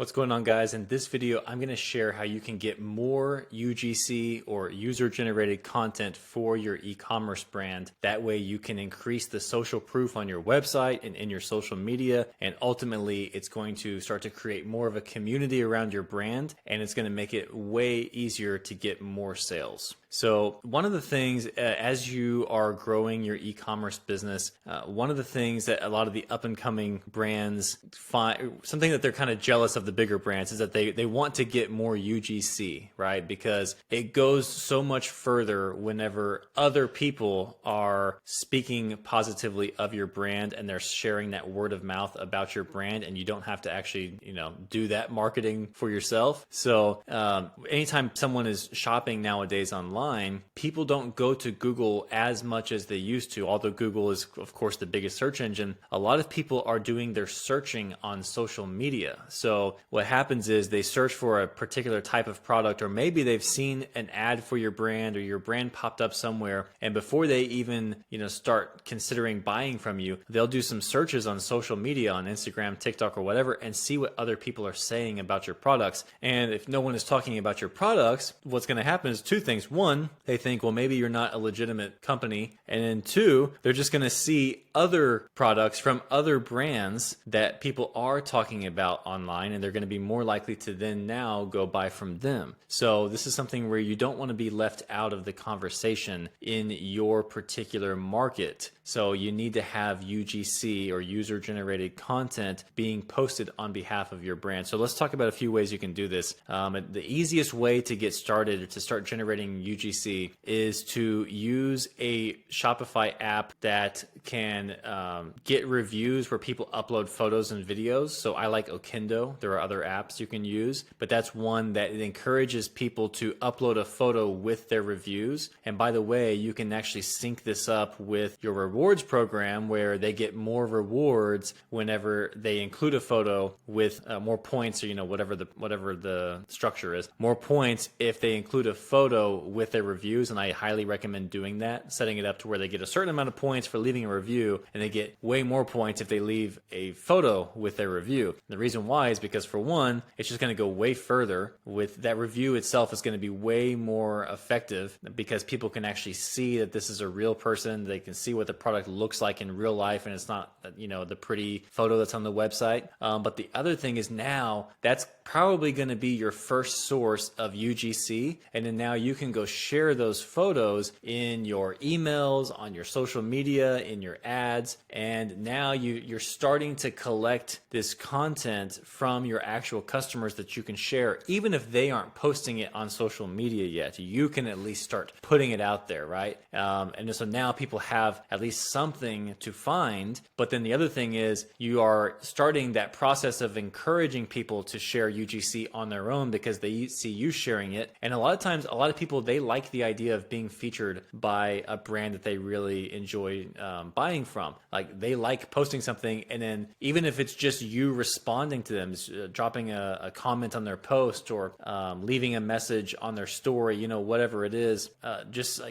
What's going on, guys? In this video, I'm going to share how you can get more UGC or user-generated content for your e-commerce brand. That way you can increase the social proof on your website and in your social media, and ultimately it's going to start to create more of a community around your brand, and it's going to make it way easier to get more sales. So one of the things as you are growing your e-commerce business, one of the things that a lot of the up-and-coming brands find, something that they're kind of jealous of the bigger brands, is that they want to get more UGC, right? Because it goes so much further whenever other people are speaking positively of your brand and they're sharing that word of mouth about your brand, and you don't have to actually, do that marketing for yourself. So anytime someone is shopping nowadays online, people don't go to Google as much as they used to. Although Google is, of course, the biggest search engine, a lot of people are doing their searching on social media. So what happens is they search for a particular type of product, or maybe they've seen an ad for your brand, or your brand popped up somewhere, and before they even start considering buying from you, they'll do some searches on social media, on Instagram, TikTok, or whatever, and see what other people are saying about your products. And if no one is talking about your products, what's going to happen is two things. One, they think, well, maybe you're not a legitimate company. And then two, they're just going to see other products from other brands that people are talking about online, and they're going to be more likely to then now go buy from them. So this is something where you don't want to be left out of the conversation in your particular market. So you need to have UGC, or user-generated content, being posted on behalf of your brand. So let's talk about a few ways you can do this. The easiest way to get started, to start generating UGC, is to use a Shopify app that can get reviews where people upload photos and videos. So I like Okendo. There are other apps you can use, but that's one that it encourages people to upload a photo with their reviews. And by the way, you can actually sync this up with your rewards program, where they get more rewards whenever they include a photo with more points, or whatever the structure is, more points if they include a photo with their reviews. And I highly recommend doing that, setting it up to where they get a certain amount of points for leaving a review, and they get way more points if they leave a photo with their review. And the reason why is because, for one, it's just going to go way further. With that review itself, is going to be way more effective because people can actually see that this is a real person. They can see what the product looks like in real life, and it's not the pretty photo that's on the website. But the other thing is, now that's probably going to be your first source of UGC, and then now you can go share those photos in your emails, on your social media, in your ads, and now you're starting to collect this content from your actual customers that you can share. Even if they aren't posting it on social media yet, you can at least start putting it out there, right? And so now people have at least something to find. But then the other thing is, you are starting that process of encouraging people to share UGC on their own because they see you sharing it. And a lot of times, a lot of people, they like the idea of being featured by a brand that they really enjoy buying from. Like, they like posting something, and then even if it's just you responding to them, dropping a comment on their post, or leaving a message on their story, whatever it is, just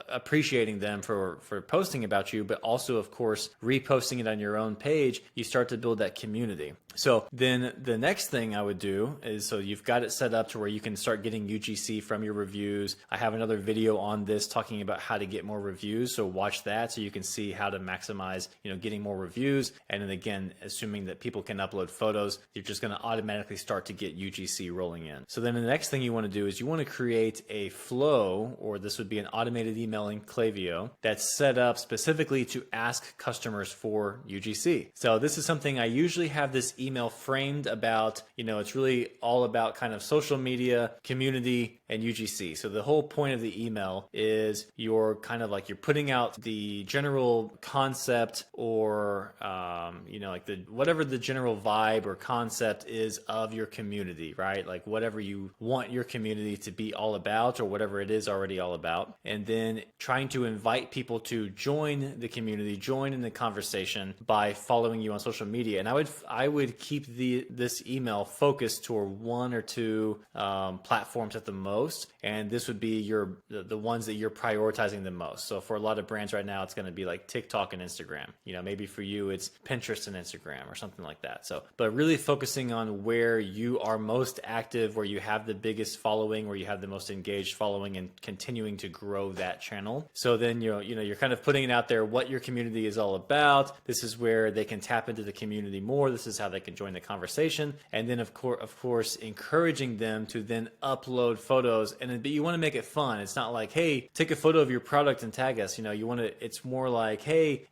appreciating them for posting about you, but also, of course, reposting it on your own page, you start to build that community. So then the next thing I would do is, so you've got it set up to where you can start getting UGC from your reviews. I have another video on this talking about how to get more reviews, so watch that so you can see how to maximize, getting more reviews. And then again, assuming that people can upload photos, you're just going to automatically start to get UGC rolling in. So then the next thing you want to do is you want to create a flow, or this would be an automated email in Klaviyo, that's set up specifically to ask customers for UGC. So this is something I usually have this email framed about. It's really all about kind of social media, community, and UGC. So the whole point of the email is you're kind of like, you're putting out the general concept, or whatever the general vibe or concept is of your community, right? Like whatever you want your community to be all about, or whatever it is already all about. And then trying to invite people to join the community, join in the conversation by following you on social media. And I would keep this email focused toward one or two platforms at the most, and this would be the ones that you're prioritizing the most. So for a lot of brands right now, it's going to be like TikTok and Instagram. Maybe for you it's Pinterest and Instagram or something like that. So, but really focusing on where you are most active, where you have the biggest following, where you have the most engaged following, and continuing to grow that channel. So then you're kind of putting it out there what your community is all about. This is where they can tap into the community more. This is how they can join the conversation. And then of course encouraging them to then upload photos. But you want to make it fun. It's not like, hey, take a photo of your product and tag us. It's more like, hey,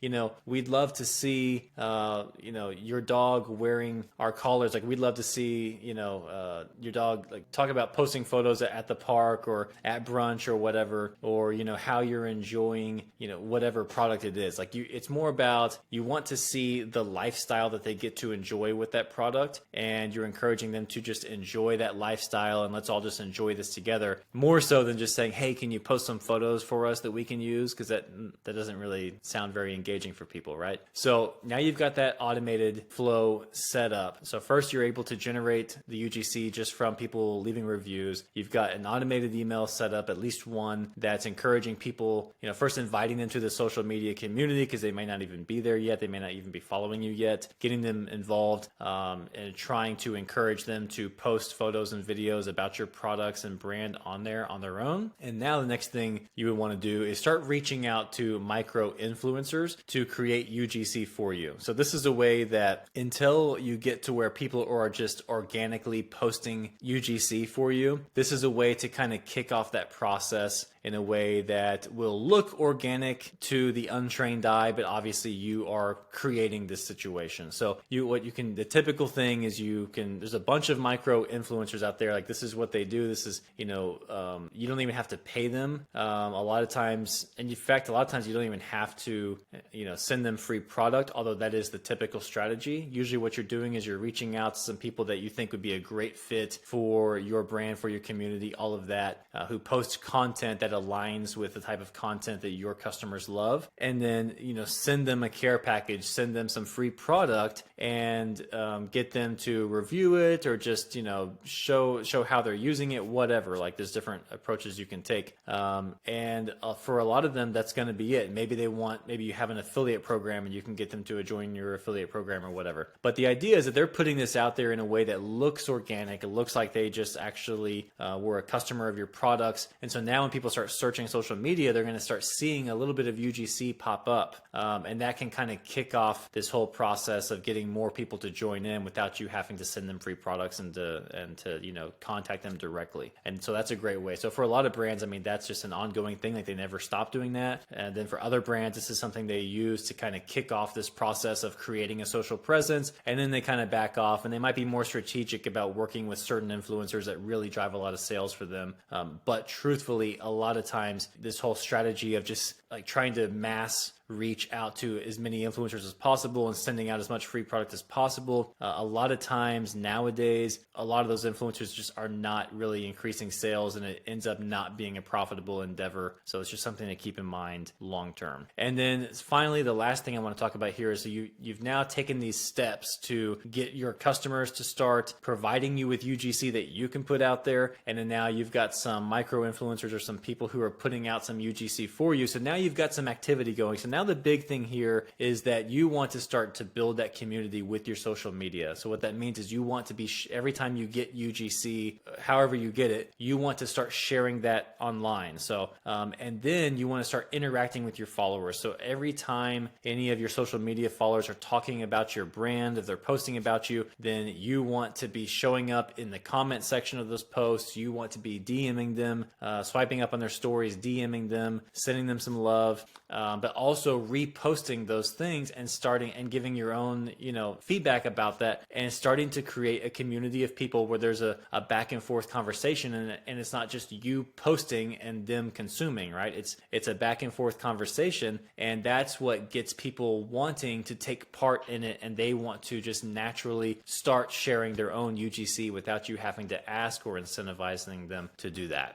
we'd love to see your dog wearing our collars. Like, we'd love to see your dog, like, talk about posting photos at the park or at brunch or whatever, or how you're enjoying whatever product it is. Like, it's more about, you want to see the lifestyle that they get to enjoy with that product, and you're encouraging them to just enjoy that lifestyle, and let's all just enjoy this together, more so than just saying, hey, can you post some photos for us that we can use? Because that doesn't really sound very engaging for people, right? So now you've got that automated flow set up. So first, you're able to generate the UGC just from people leaving reviews. You've got an automated email set up, at least one, that's encouraging people, first inviting them to the social media community, because they may not even be there yet. They may not even be following you yet. Getting them involved and trying to encourage them to post photos and videos about your products and brand on there on their own. And now the next thing you would want to do is start reaching out to micro influencers to create UGC for you. So this is a way that, until you get to where people are just organically posting UGC for you, this is a way to kind of kick off that process in a way that will look organic to the untrained eye, but obviously you are creating this situation. So the typical thing is there's a bunch of micro influencers out there. Like, this is what they do. This is, you don't even have to pay them. A lot of times, and in fact, a lot of times you don't even have to, send them free product, although that is the typical strategy. Usually what you're doing is you're reaching out to some people that you think would be a great fit for your brand, for your community, all of that, who post content that aligns with the type of content that your customers love, and then send them a care package, send them some free product, and get them to review it, or just show how they're using it, whatever. Like, there's different approaches you can take, and for a lot of them, that's going to be it. Maybe you have an affiliate program and you can get them to join your affiliate program or whatever. But the idea is that they're putting this out there in a way that looks organic. It looks like they just actually were a customer of your products. And so now when people start searching social media, they're going to start seeing a little bit of UGC pop up. And that can kind of kick off this whole process of getting more people to join in without you having to send them free products and to contact them directly. And so that's a great way. So for a lot of brands, that's just an ongoing thing. Like, they never stop doing that. And then for other brands, this is something they use to kind of kick off this process of creating a social presence. And then they kind of back off, and they might be more strategic about working with certain influencers that really drive a lot of sales for them. But truthfully, a lot of times this whole strategy of just like trying to mass reach out to as many influencers as possible and sending out as much free product as possible. A lot of times nowadays, a lot of those influencers just are not really increasing sales, and it ends up not being a profitable endeavor. So it's just something to keep in mind long term. And then finally, the last thing I want to talk about here is you've now taken these steps to get your customers to start providing you with UGC that you can put out there. And then now you've got some micro influencers or some people who are putting out some UGC for you. So now you've got some activity going. So now the big thing here is that you want to start to build that community with your social media. So what that means is you want to be, every time you get UGC, however you get it, you want to start sharing that online. So, and then you want to start interacting with your followers. So every time any of your social media followers are talking about your brand, if they're posting about you, then you want to be showing up in the comment section of those posts. You want to be DMing them, swiping up on their stories, DMing them, sending them some love, but also reposting those things and starting and giving your own, feedback about that, and starting to create a community of people where there's a back and forth conversation, and it's not just you posting and them consuming, right? It's a back and forth conversation, and that's what gets people wanting to take part in it, and they want to just naturally start sharing their own UGC without you having to ask or incentivizing them to do that.